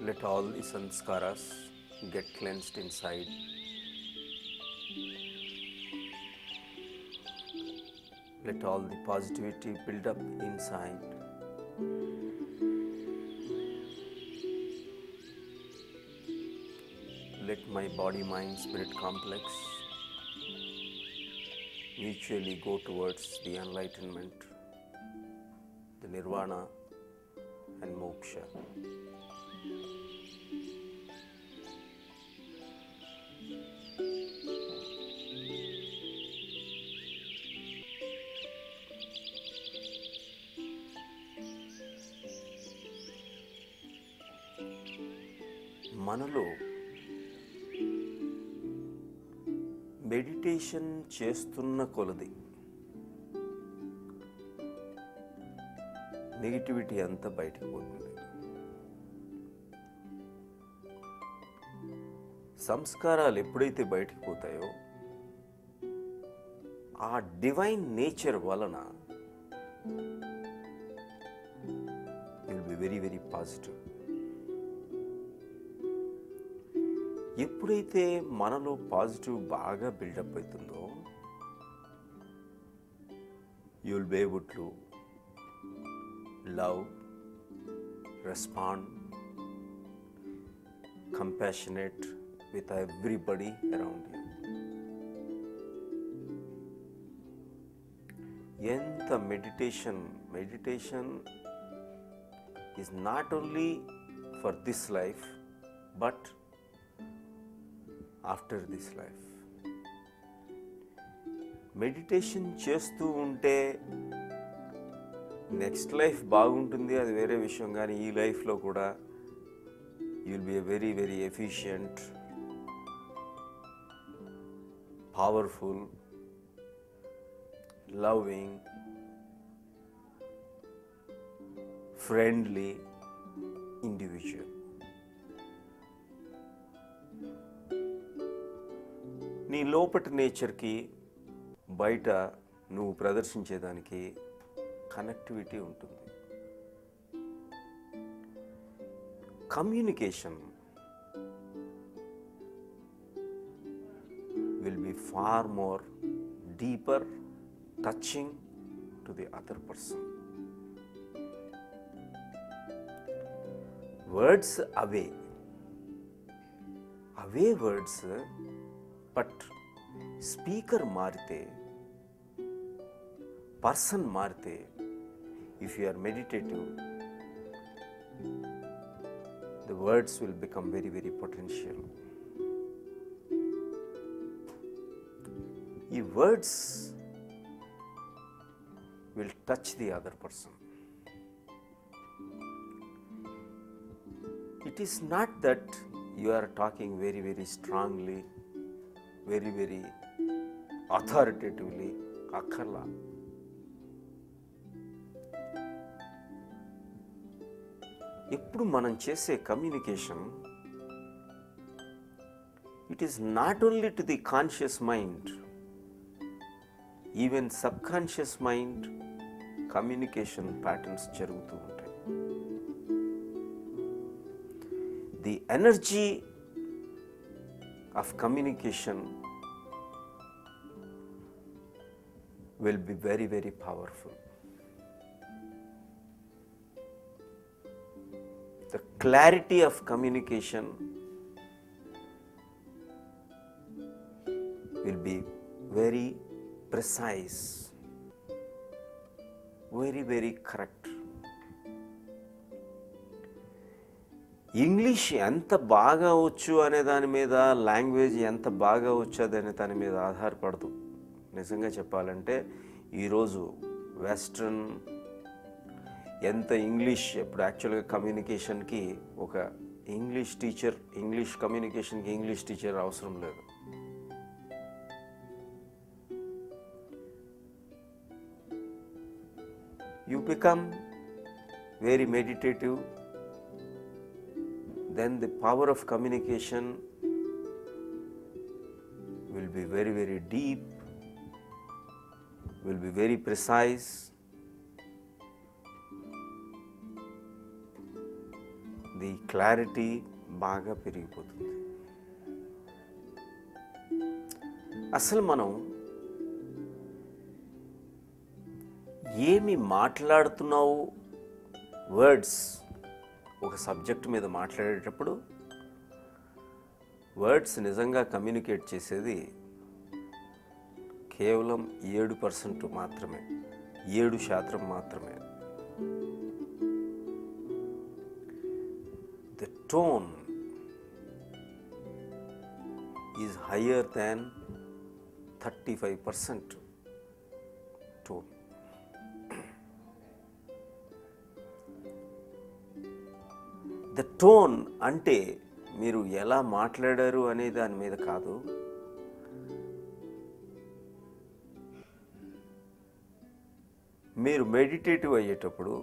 Let all the sanskaras get cleansed inside. Let all the positivity build up inside. Let my body, mind, spirit complex mutually go towards the enlightenment, the nirvana and moksha. మనలో meditation చేస్తున్న కొలది negativity అంతా బయటికి పోతుంది. సంస్కారాలు ఎప్పుడైతే బయటికి పోతాయో ఆ డివైన్ నేచర్ వలన will be very very positive. ఎప్పుడైతే మనలో పాజిటివ్ బాగా బిల్డప్ అవుతుందో you will be able to love, respond, compassionate with everybody around you. ఎంత meditation is not only for this life but after this life. Meditation చేస్తూ ఉంటే next life బాగుంటుంది, అది వేరే విషయం. కానీ ఈ లైఫ్లో కూడా you will be a very very efficient, powerful, loving, friendly individual. నీ లోపటి నేచర్కి బయట నువ్వు ప్రదర్శించేదానికి కనెక్టివిటీ ఉంటుంది. Communication will be far more deeper, touching to the other person. Words అవే వర్డ్స్, బట్ స్పీకర్ మారితే, పర్సన్ మారితే, if you are meditative, the words will become very very potential. ఈ words will touch the other person. It is not that you are talking very very strongly, very very authoritatively. అక్కర్లా. ఎప్పుడు మనం చేసే communication, it is not only to the conscious mind, even sub conscious mind communication patterns జరుగుతూ ఉంటాయి. The energy of communication will be very very powerful. The clarity of communication will be very precise, very very correct. English ఎంత బాగా వచ్చు అనే దాని మీద, language ఎంత బాగా వచ్చు అనే దాని మీద ఆధారపడదు. నిజంగా చెప్పాలంటే ఈరోజు వెస్ట్రన్ ఎంత ఇంగ్లీష్, ఇప్పుడు యాక్చువల్గా కమ్యూనికేషన్కి ఒక ఇంగ్లీష్ టీచర్, ఇంగ్లీష్ కమ్యూనికేషన్కి ఇంగ్లీష్ టీచర్ అవసరం లేదు. You become very meditative, then the power of communication will be very very deep, will be very precise. The clarity బాగా పెరిగిపోతుంది. అసలు మనం ఏమి మాట్లాడుతున్నావు, వర్డ్స్, ఒక సబ్జెక్ట్ మీద మాట్లాడేటప్పుడు వర్డ్స్ నిజంగా కమ్యూనికేట్ చేసేది కేవలం 7% మాత్రమే, 7% మాత్రమే. The tone is higher than 35% tone. The tone అంటే మీరు ఎలా మాట్లాడారు అనే దాని మీద కాదు, మీరు మెడిటేటివ్ అయ్యేటప్పుడు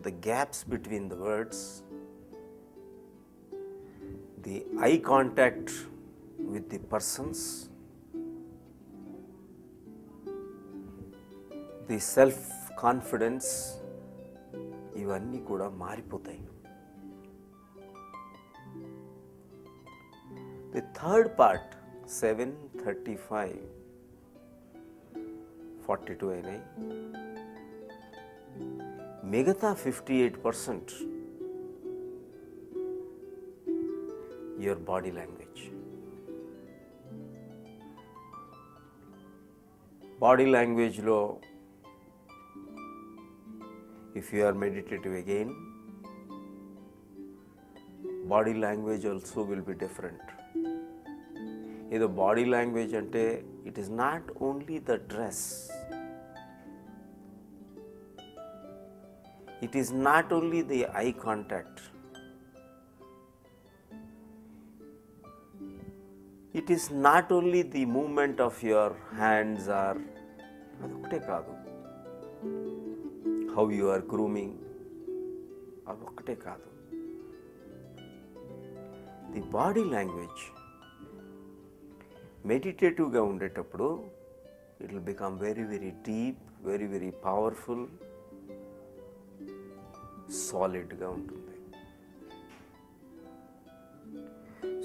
the gaps between the words, the eye contact with the persons, the self confidence, ఇవన్నీ కూడా మారిపోతాయి. ది థర్డ్ పార్ట్ 7:35 42 అయినాయి. మిగతా 58% యువర్ బాడీ లాంగ్వేజ్. బాడీ లాంగ్వేజ్లో if you are meditative again, body language also will be different. Either body language ante it is not only the dress, it is not only the eye contact, it is not only the movement of your hands or adokate kaadu, how you are grooming, adokate kaadu. The body language మెడిటేటివ్గా ఉండేటప్పుడు it will become very very deep, very very powerful, సాలిడ్గా ఉంటుంది.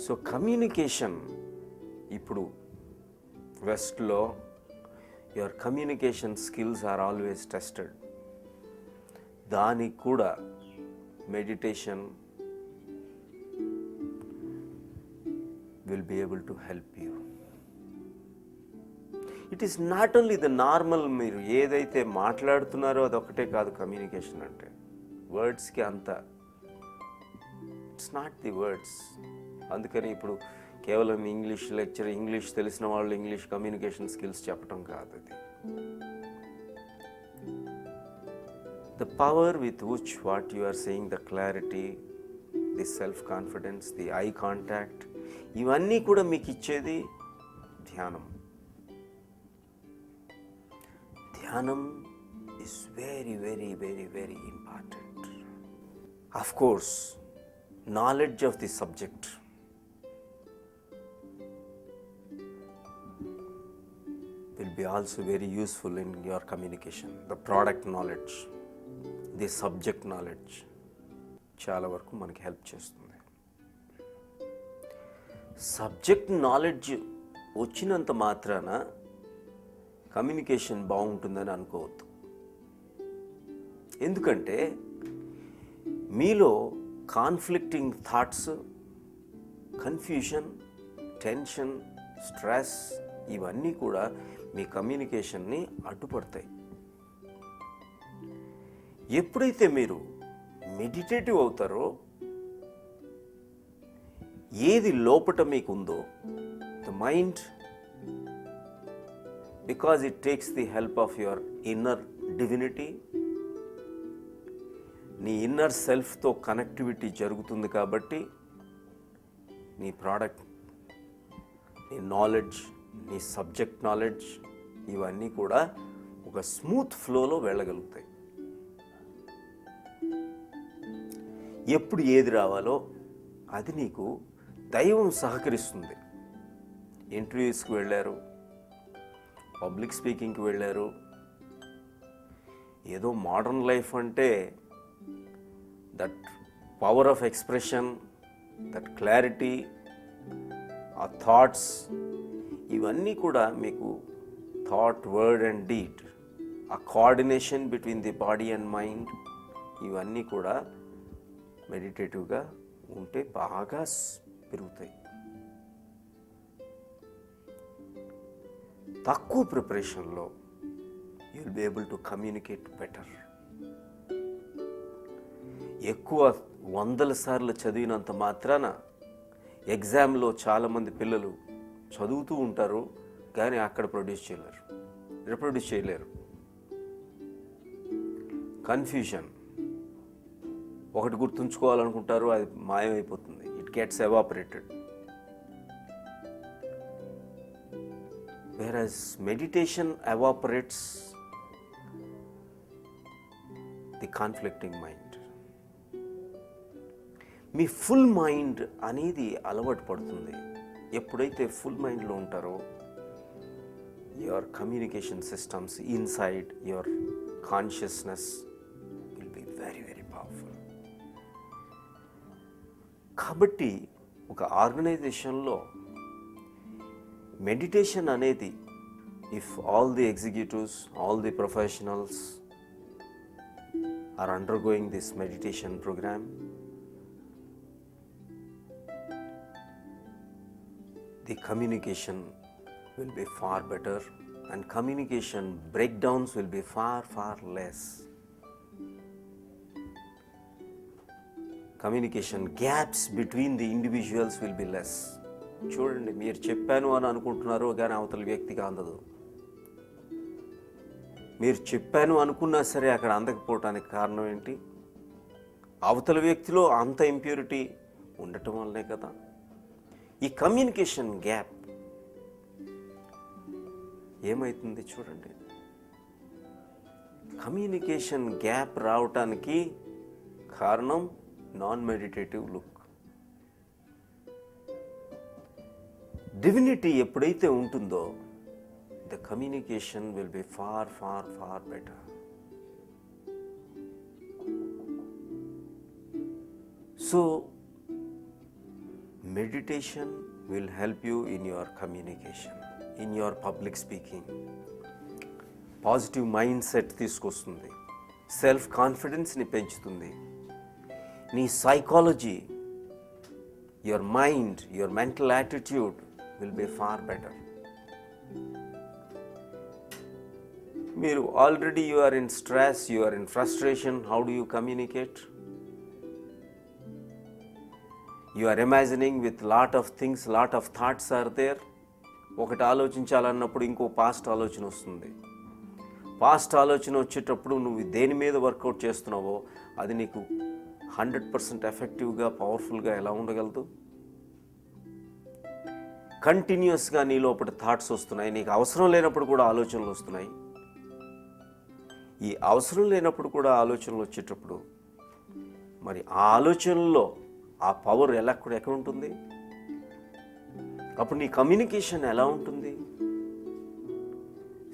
So communication ఇప్పుడు వెస్ట్లో your communication skills are always tested. దానికి కూడా meditation will be able to help you. It is not only the normal, మీరు ఏదైతే మాట్లాడుతున్నారో అదొకటే కాదు కమ్యూనికేషన్ అంటే. వర్డ్స్కి అంత ఇట్స్ నాట్ ది వర్డ్స్. అందుకని ఇప్పుడు కేవలం ఇంగ్లీష్ లెక్చర్, ఇంగ్లీష్ తెలిసిన వాళ్ళు ఇంగ్లీష్ కమ్యూనికేషన్ స్కిల్స్ చెప్పడం కాదు అది. The power with which what you are saying, the clarity, the self-confidence, the eye contact, ఇవన్నీ కూడా మీకు ఇచ్చేది ధ్యానం. ధ్యానం is very very very very important. Of course, knowledge of the subject will be also very useful in your communication. The product knowledge, the subject knowledge చాలా వరకు మనకి help చేస్తుంది. సబ్జెక్ట్ నాలెడ్జ్ వచ్చినంత మాత్రాన కమ్యూనికేషన్ బాగుంటుందని అనుకోవద్దు. ఎందుకంటే మీలో conflicting thoughts, confusion, tension, stress ఇవన్నీ కూడా మీ కమ్యూనికేషన్ని అడ్డుపడతాయి. ఎప్పుడైతే మీరు మెడిటేటివ్ అవుతారో, ఏది లోపట మీకు ఉందో, the mind, because it takes the help of your inner divinity, నీ ఇన్నర్ సెల్ఫ్తో కనెక్టివిటీ జరుగుతుంది కాబట్టి నీ ప్రోడక్ట్, నీ నాలెడ్జ్, నీ సబ్జెక్ట్ నాలెడ్జ్ ఇవన్నీ కూడా ఒక స్మూత్ ఫ్లోలో వెళ్ళగలుగుతాయి. ఎప్పుడు ఏది రావాలో అది నీకు దైవం సహకరిస్తుంది. ఇంటర్వ్యూస్కి వెళ్ళారు, పబ్లిక్ స్పీకింగ్కి వెళ్ళారు, ఏదో మోడర్న్ లైఫ్ అంటే that power of expression, that clarity, ఆ థాట్స్, ఇవన్నీ కూడా మీకు థాట్, వర్డ్ అండ్ డీడ్, ఆ coordination between the body and mind, ఇవన్నీ కూడా మెడిటేటివ్గా ఉంటే బాగా పెరుగుతాయి. తక్కువ ప్రిపరేషన్లో you will be able to communicate better. ఎక్కువ 100 సార్లు చదివినంత మాత్రాన ఎగ్జామ్లో చాలామంది పిల్లలు చదువుతూ ఉంటారు కానీ అక్కడ రిప్రొడ్యూస్ చేయలేరు. కన్ఫ్యూజన్, ఒకటి గుర్తుంచుకోవాలనుకుంటారు, అది మాయమైపోతుంది. It gets evaporated. Whereas meditation evaporates the conflicting mind. మీ ఫుల్ మైండ్ అనేది అలవాటు పడుతుంది. ఎప్పుడైతే ఫుల్ మైండ్లో ఉంటారో your communication systems inside your consciousness will be very very powerful. కాబట్టి ఒక ఆర్గనైజేషన్లో మెడిటేషన్ అనేది, if all the executives, all the professionals are undergoing this meditation programme, the communication will be far better and communication breakdowns will be far less. Communication gaps between the individuals will be less. చూడండి, మీరు చెప్పాను అని అనుకుంటున్నారు కానీ అవతల వ్యక్తికి అందదు. మీరు చెప్పాను అనుకున్నా సరే అక్కడ అందకపోవటానికి కారణం ఏంటి? అవతల వ్యక్తిలో అంత ఇంప్యూరిటీ ఉండటం వల్లనే కదా. ఈ కమ్యూనికేషన్ గ్యాప్ ఏమవుతుంది చూడండి. కమ్యూనికేషన్ గ్యాప్ రావటానికి కారణం నాన్ మెడిటేటివ్ లుక్. డివినిటీ ఎప్పుడైతే ఉంటుందో the communication will be far better. So meditation will help you in your communication, in your public speaking. Positive mind set తీసుకొస్తుంది, సెల్ఫ్ కాన్ఫిడెన్స్ని పెంచుతుంది. నీ psychology, your mind, your mental attitude will be far better. మీరు already you are in stress, you are in frustration, how do you communicate? You are imagining with lot of things, lot of thoughts are there. ఒకటి ఆలోచించాలన్నప్పుడు ఇంకో past ఆలోచన వస్తుంది. Past ఆలోచన వచ్చేటప్పుడు నువ్వు దేని మీద వర్కౌట్ చేస్తున్నావో అది నీకు 100% ఎఫెక్టివ్గా, పవర్ఫుల్గా ఎలా ఉండగలదు? కంటిన్యూస్గా నీ లోపల థాట్స్ వస్తున్నాయి, నీకు అవసరం లేనప్పుడు కూడా ఆలోచనలు వస్తున్నాయి. ఈ అవసరం లేనప్పుడు కూడా ఆలోచనలు వచ్చేటప్పుడు మరి ఆ ఆలోచనల్లో ఆ పవర్ ఎక్కడ ఉంటుంది? అప్పుడు నీ కమ్యూనికేషన్ ఎలా ఉంటుంది?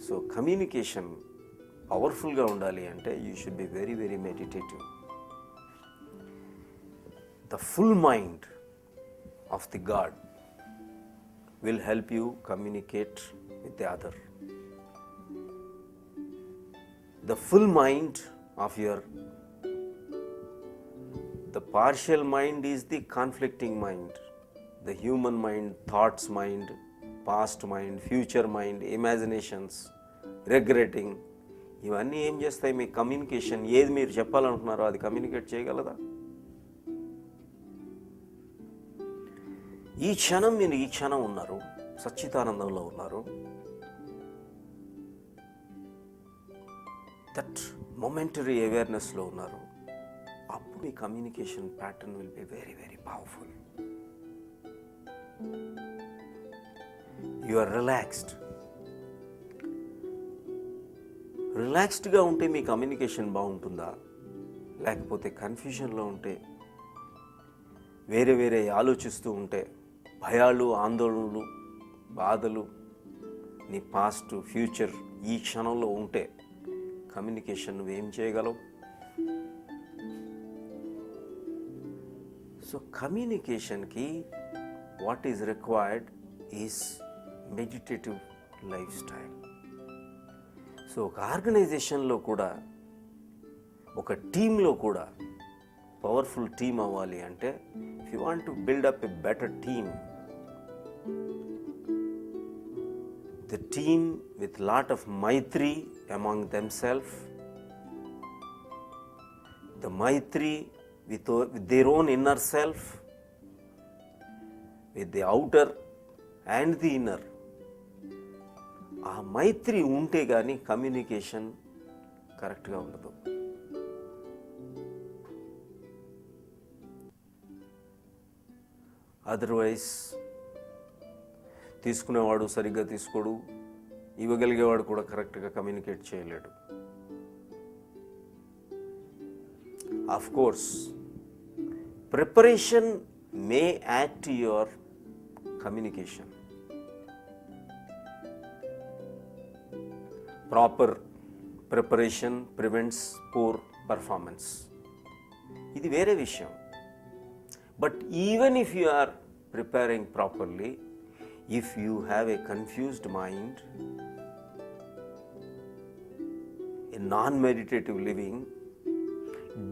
సో కమ్యూనికేషన్ పవర్ఫుల్గా ఉండాలి అంటే you should be very very meditative. The full mind of the God will help you communicate with the other. The full mind of your The partial mind is the conflicting mind. The human mind, thoughts mind, past mind, future mind, imaginations, regretting. ఇవన్నీ ఏం చేస్తాయి? మీ communication, ఏది మీరు చెప్పాలనుకున్నారో అది communicate చేయగలదా? ఈ క్షణం మీరు ఈ క్షణం ఉన్నారు, సచ్చిదానందంలో ఉన్నారు. దట్ మొమెంటరీ అవేర్నెస్లో ఉన్నారు. అప్పుడు మీ communication pattern will be very very powerful. You are రిలాక్స్డ్గా ఉంటే మీ కమ్యూనికేషన్ బాగుంటుందా? లేకపోతే కన్ఫ్యూజన్లో ఉంటే, వేరే ఆలోచిస్తూ ఉంటే, భయాలు, ఆందోళనలు, బాధలు, నీ పాస్ట్, ఫ్యూచర్ ఈ క్షణంలో ఉంటే కమ్యూనికేషన్ నువ్వేం చేయగలవు? సో కమ్యూనికేషన్కి what is required is meditative lifestyle. So ఒక ఆర్గనైజేషన్లో కూడా, ఒక టీంలో కూడా పవర్ఫుల్ టీం అవ్వాలి అంటే, if you want to build up a better team, the team with lot of maitri among themselves, the maitri with their own inner self, with the outer and the inner. ఆ మైత్రి ఉంటే కానీ communication కరెక్ట్గా ఉండదు. Otherwise తీసుకునేవాడు సరిగ్గా తీసుకోడు, ఇవ్వగలిగేవాడు కూడా కరెక్ట్గా కమ్యూనికేట్ చేయలేడు. Of course preparation may add to your communication. Proper preparation prevents poor performance. ఇది వేరే విషయం. But even if you are preparing properly, if you have a confused mind, a non-meditative living,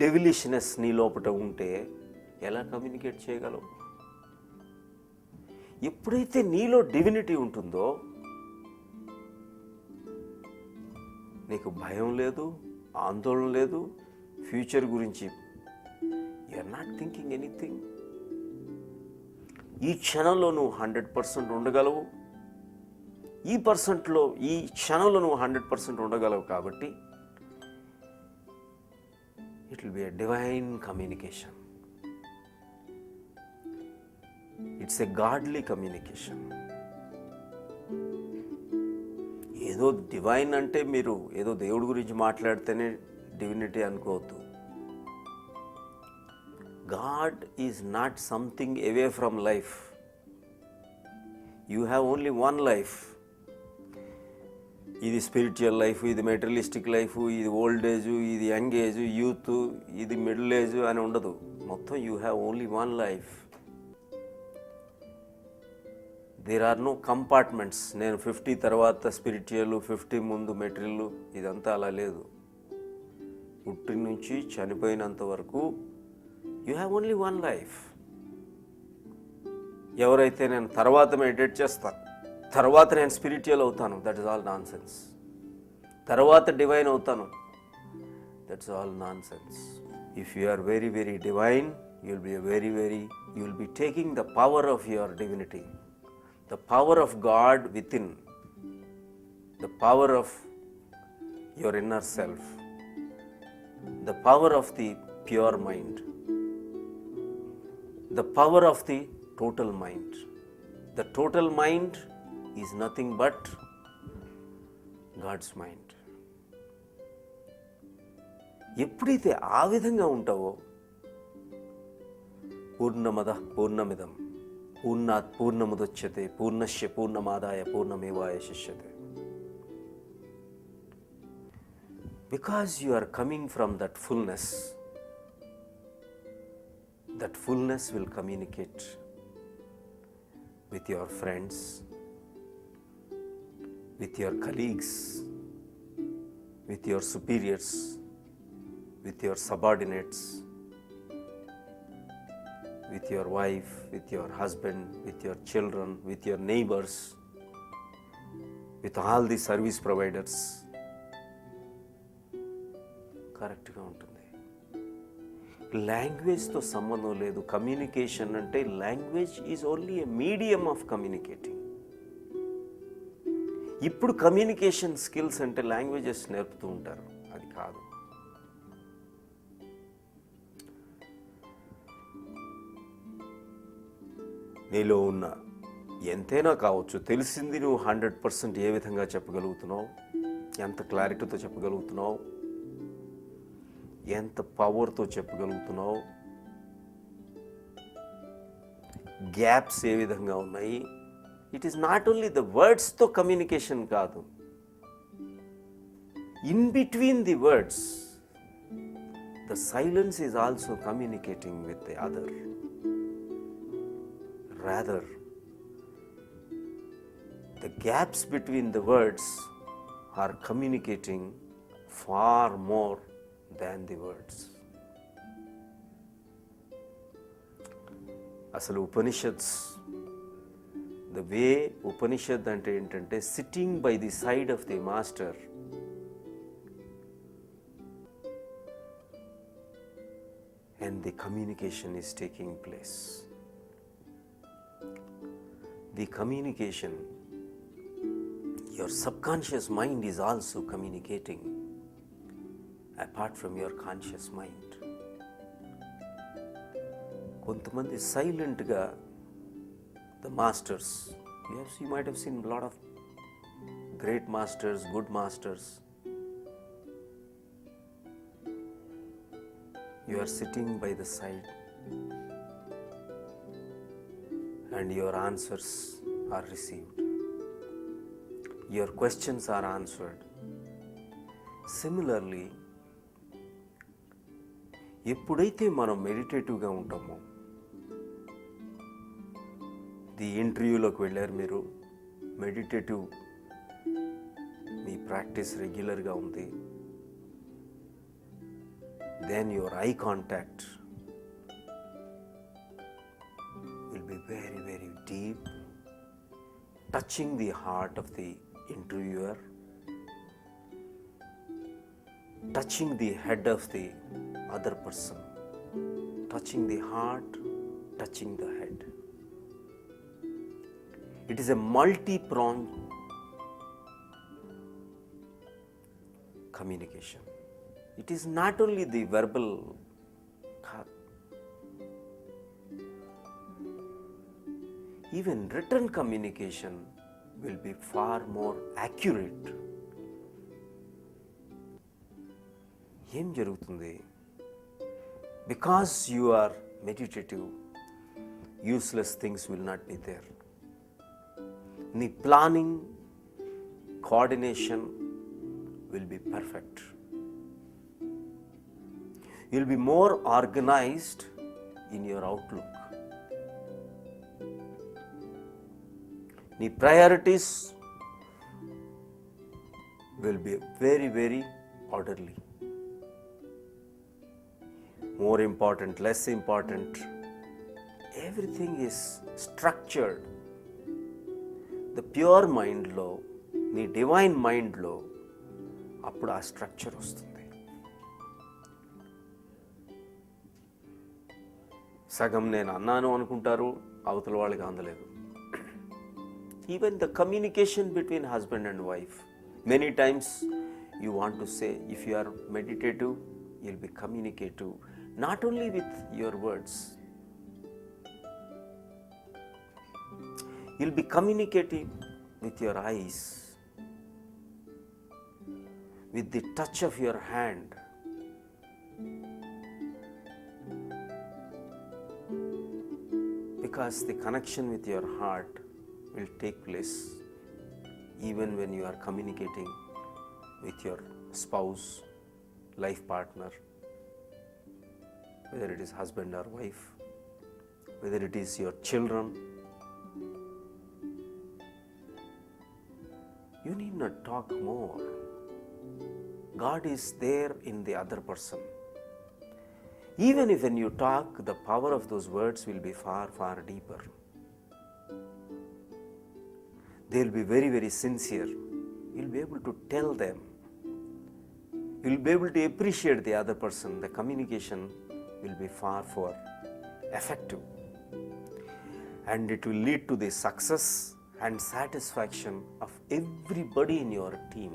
devilishness నీ లోపట ఉంటే ఎలా communicate చేయగలవు? ఎప్పుడైతే నీలో డివినిటీ ఉంటుందో నీకు భయం లేదు, ఆందోళన లేదు, ఫ్యూచర్ గురించి you are not thinking anything. ఈ క్షణంలో నువ్వు 100% ఉండగలవు. ఈ క్షణంలో నువ్వు 100% ఉండగలవు. కాబట్టి it will be a divine communication. It's a godly communication. ఏదో డివైన్ అంటే మీరు ఏదో దేవుడి గురించి మాట్లాడితేనే డివినిటీ అనుకోవద్దు. God is not something away from life. You have only one life. ఇది స్పిరిచువల్ లైఫ్, ఇది మెటీరియలిస్టిక్ లైఫ్, ఇది ఓల్డ్ ఏజ్, ఇది యంగ్ ఏజ్, యూత్, ఇది మిడిల్ ఏజ్ అని ఉండదు. మొత్తం you have only one life. There are no compartments. నేను 50 తర్వాత స్పిరిచువల్, 50 ముందు మెటీరియల్, ఇదంతా అలా లేదు. పుట్టి నుంచి చనిపోయినంత వరకు you have only one life. ఎవరైతే నేను తర్వాత మెడిటేట్ చేస్తాను, తర్వాత నేను స్పిరిచువల్ అవుతాను, that is all nonsense. తర్వాత డివైన్ అవుతాను, that's all nonsense. If you are very very divine, you will be taking the power of your divinity, the power of God within, the power of your inner self, the power of the pure mind, the power of the total mind. The total mind is nothing but God's mind. ఎప్పుడైతే ఆ విధంగా ఉంటావో, పూర్ణమద పూర్ణమిదం పూర్ణాత్ పూర్ణముదచ్యతే పూర్ణస్య పూర్ణమాదాయ పూర్ణమేవావశిష్యతే. Because you are coming from that fullness, that fullness will communicate with your friends, with your colleagues, with your superiors, with your subordinates, with your wife, with your husband, with your children, with your neighbors, with all the service providers. కరెక్ట్గా ఉంటుంది. లాంగ్వేజ్తో సంబంధం లేదు. Communication అంటే language is only a medium of communicating. ఇప్పుడు communication skills అంటే languages నేర్పుతూ ఉంటారు, అది కాదు. నీలో ఉన్న ఎంతైనా కావచ్చు, తెలిసింది నువ్వు 100% ఏ విధంగా చెప్పగలుగుతున్నావు, ఎంత క్లారిటీతో చెప్పగలుగుతున్నావు, ఎంత పవర్తో చెప్పగలుగుతున్నావు, గ్యాప్స్ ఏ విధంగా ఉన్నాయి. It is not only the వర్డ్స్తో కమ్యూనికేషన్ కాదు, In between the words, the silence is also communicating with the other. Rather, the gaps between the words are communicating far more than the words. అసలు Upanishads, the way ఉపనిషత్ అంటే ఏంటంటే sitting by the side of the master and the communication is taking place. The communication, your subconscious mind is also communicating apart from your conscious mind. కొంతమంది సైలెంట్గా the masters, yes, you might have seen a lot of great masters, good masters. You are sitting by the side and your answers are received. Your questions are answered. Similarly, ఎప్పుడైతే మనం మెడిటేటివ్గా ఉంటామో, the ఇంటర్వ్యూలోకి వెళ్ళారు మీరు, meditative మీ practice రెగ్యులర్గా ఉంది, then your eye contact will be very, very deep, touching the heart of the interviewer, touching the head of the other person, touching the heart, touching the head. It is a multi-pronged communication. It is not only the verbal, even written communication will be far more accurate. ఏం జరుగుతుంది? Because you are meditative, useless things will not be there. నీ planning, coordination will be perfect. You'll be more organized in your outlook. The priorities will be very, very orderly. More important, less important, everything is structured. The pure mind lo, the divine mind lo, appudu aa structure vastundi. సగం నేను అన్నాను అనుకుంటారు, అవతల వాళ్ళకి అందలేదు. Even the communication between husband and wife, many times you want to say, if you are meditative, you will be communicative not only with your words, you will be communicative with your eyes, with the touch of your hand. Because the connection with your heart will take place even when you are communicating with your spouse, life partner, whether it is husband or wife, whether it is your children. You need not talk more. God is there in the other person. Even if when you talk, the power of those words will be far, far deeper. They will be very, very sincere. You'll be able to tell them. You'll be able to appreciate the other person. The communication will be far, far effective. And it will lead to the success and satisfaction of everybody in your team.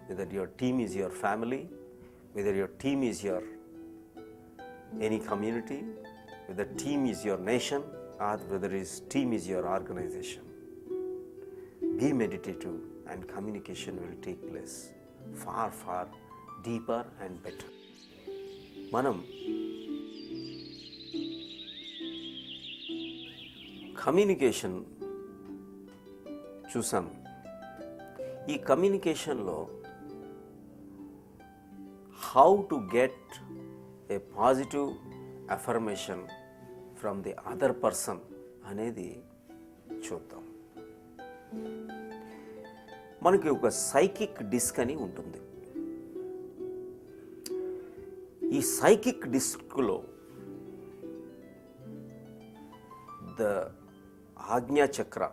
Whether your team is your family, whether your team is your any community, whether team is your nation, or whether his team is your organization. Be meditative and communication will take place far, far deeper and better. మనం communication చూసాం. ఈ కమ్యూనికేషన్లో how to get a positive affirmation from the other person అనేది చూద్దాం. మనకి ఒక psychic disc అని ఉంటుంది. ఈ సైకిక్ డిస్క్లో ద ఆజ్ఞా చక్ర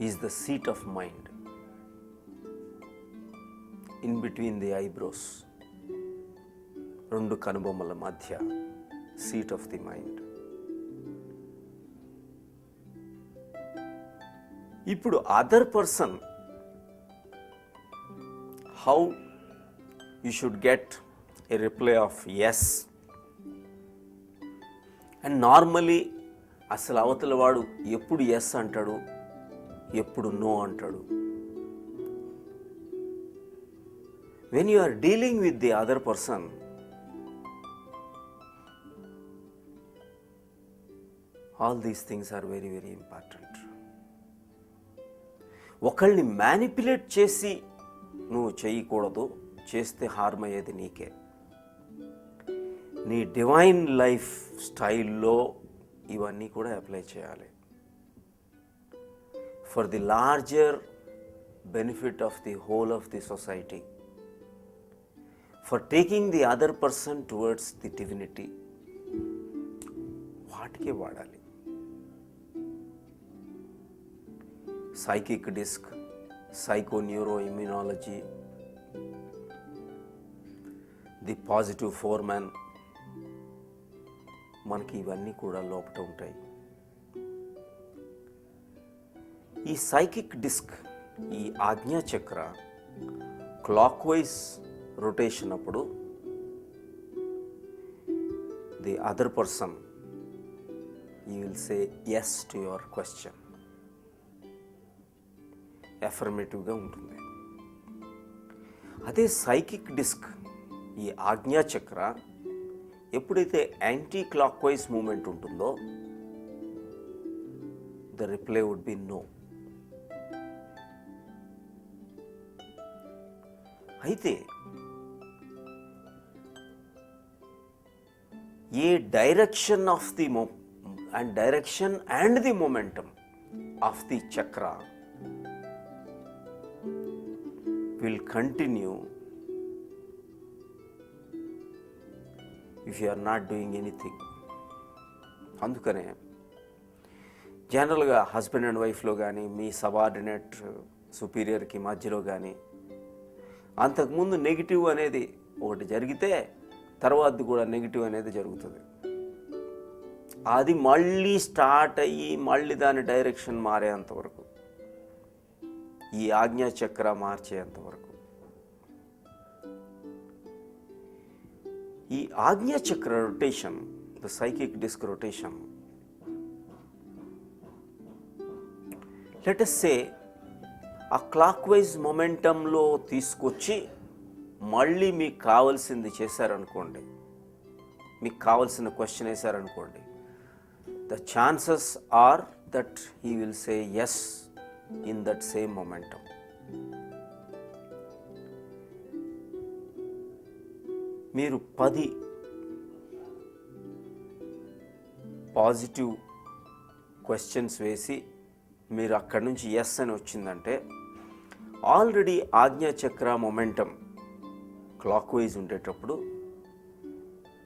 is the seat of mind in between the eyebrows, రెండు కనుబొమ్మల మధ్య సీట్ ఆఫ్ ది మైండ్. ఇప్పుడు other person how you should get a reply of yes, and normally అసలు అవతల వాడు ఎప్పుడు ఎస్ అంటాడు, ఎప్పుడు నో అంటాడు. When you are dealing with the other person, all these things are very very important. ఒకళ్ళని manipulate చేసి నువ్వు చేయకూడదు, చేస్తే హార్మ్ అయ్యేది నీకే. నీ డివైన్ లైఫ్ స్టైల్లో ఇవన్నీ కూడా అప్లై చేయాలి for the larger benefit of the whole of the society, for taking the other person towards the divinity. వాటికే వాడాలి. Psychic disc, psycho neuro immunology, the positive foreman, మనకి ఇవన్నీ కూడా లోపట ఉంటాయి. ఈ సైకిక్ డిస్క్, ఈ ఆజ్ఞా చక్ర క్లాక్ వైజ్ రొటేషన్ అప్పుడు the other person you will say yes to your question. ఎఫర్మేటివ్గా ఉంటుంది. అదే సైకిక్ డిస్క్, ఈ ఆజ్ఞా చక్ర ఎప్పుడైతే యాంటీ క్లాక్ వైజ్ మూమెంట్ ఉంటుందో the reply would be no. అయితే ఏ direction of the direction and the momentum of the chakra will continue if you are not doing anything. అందుకనే జనరల్గా హస్బెండ్ అండ్ వైఫ్లో కానీ, మీ సబార్డినేట్ సుపీరియర్కి మధ్యలో కానీ, అంతకుముందు నెగిటివ్ అనేది ఒకటి జరిగితే తర్వాత కూడా నెగిటివ్ అనేది జరుగుతుంది. అది మళ్ళీ స్టార్ట్ అయ్యి మళ్ళీ దాని డైరెక్షన్ మారేంతవరకు, ఈ ఆజ్ఞా చక్ర మార్చేంతవరకు. ఈ ఆజ్ఞా చక్ర rotation, the psychic disc rotation, let us say a clock wise మొమెంటంలో తీసుకొచ్చి మళ్ళీ మీకు కావాల్సింది చేశారనుకోండి, మీకు కావాల్సిన క్వశ్చన్ వేశారనుకోండి, the chances are that he will say yes in that same momentum. మీరు 10 పాజిటివ్ క్వశ్చన్స్ వేసి మీరు అక్కడి నుంచి ఎస్ అని వచ్చిందంటే ఆల్రెడీ ఆజ్ఞా చక్ర మొమెంటం క్లాక్ వైజ్ ఉండేటప్పుడు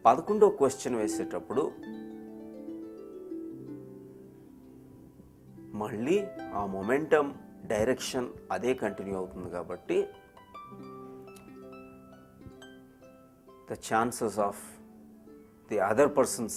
11వ క్వశ్చన్ వేసేటప్పుడు మళ్ళీ ఆ మొమెంటం డైరెక్షన్ అదే కంటిన్యూ అవుతుంది. కాబట్టి the chances of the other person